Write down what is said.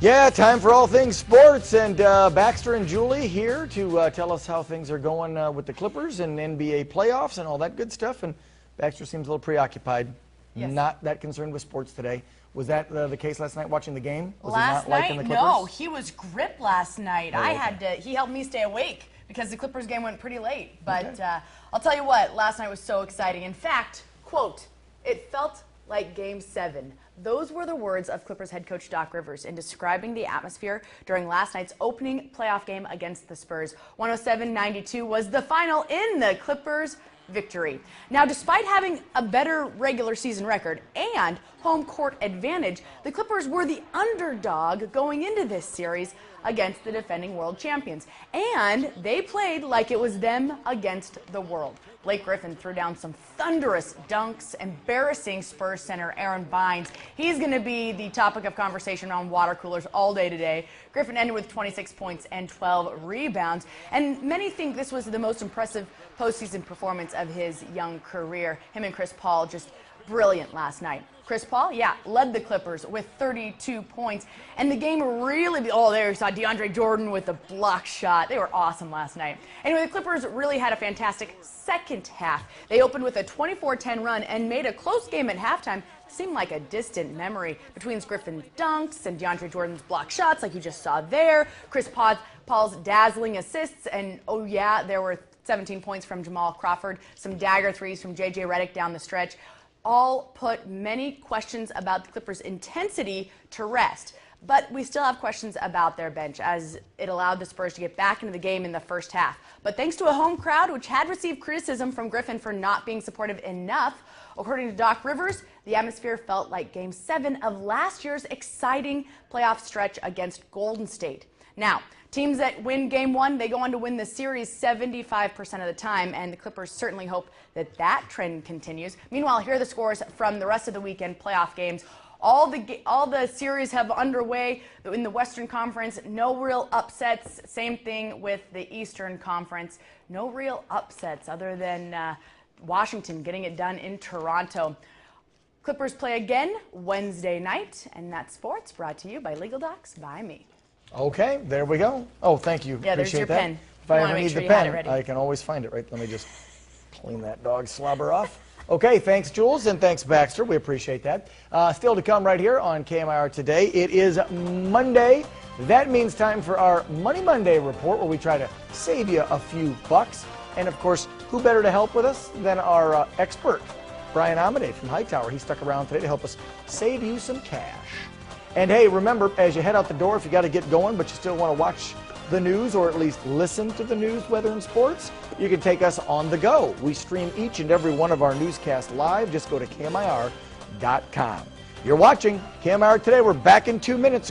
Yeah, time for all things sports, and Baxter and Julie here to tell us how things are going with the Clippers and NBA playoffs and all that good stuff. And Baxter seems a little preoccupied, not that concerned with sports today. Was that the case last night watching the game? Was last he not liking night, the Clippers? no, he was gripped last night. Oh, He helped me stay awake because the Clippers game went pretty late. But I'll tell you what, last night was so exciting. In fact, quote, it felt like Game 7. Those were the words of Clippers head coach Doc Rivers in describing the atmosphere during last night's opening playoff game against the Spurs. 107-92 was the final in the Clippers' victory. Now, despite having a better regular season record and home court advantage, the Clippers were the underdog going into this series against the defending world champions. And they played like it was them against the world. Blake Griffin threw down some thunderous dunks, embarrassing Spurs center Aaron Bynes. He's going to be the topic of conversation around water coolers all day today. Griffin ended with 26 points and 12 rebounds. And many think this was the most impressive postseason performance of his young career. Him and Chris Paul just brilliant last night. Chris Paul, led the Clippers with 32 points. And the game really, there you saw DeAndre Jordan with the block shot. They were awesome last night. Anyway, the Clippers really had a fantastic second half. They opened with a 24-10 run and made a close game at halftime seem like a distant memory between Griffin's dunks and DeAndre Jordan's block shots like you just saw there, Chris Paul's dazzling assists, and there were 17 points from Jamal Crawford, some dagger threes from J.J. Redick down the stretch. All put many questions about the Clippers' intensity to rest. But we still have questions about their bench, as it allowed the Spurs to get back into the game in the first half. But thanks to a home crowd, which had received criticism from Griffin for not being supportive enough, according to Doc Rivers, the atmosphere felt like Game 7 of last year's exciting playoff stretch against Golden State. Now, teams that win Game 1, they go on to win the series 75% of the time, and the Clippers certainly hope that that trend continues. Meanwhile, here are the scores from the rest of the weekend playoff games. All the series have underway in the Western Conference. No real upsets. Same thing with the Eastern Conference. No real upsets other than Washington getting it done in Toronto. Clippers play again Wednesday night, and that's sports brought to you by Legal Docs by me. Okay, there we go. Oh, thank you. Yeah, there's Appreciate your that. pen. If I ever need the pen, I can always find it, right? Let me just clean that dog slobber off. Okay, thanks, Jules, and thanks, Baxter. We appreciate that. Still to come right here on KMIR Today. It is Monday. That means time for our Money Monday report, where we try to save you a few bucks. And, of course, who better to help with us than our expert, Brian Amade from Hightower. He stuck around today to help us save you some cash. And, hey, remember, as you head out the door, if you got to get going but you still want to watch the news or at least listen to the news, weather, and sports, you can take us on the go. We stream each and every one of our newscasts live. Just go to KMIR.com. You're watching KMIR Today. We're back in 2 minutes.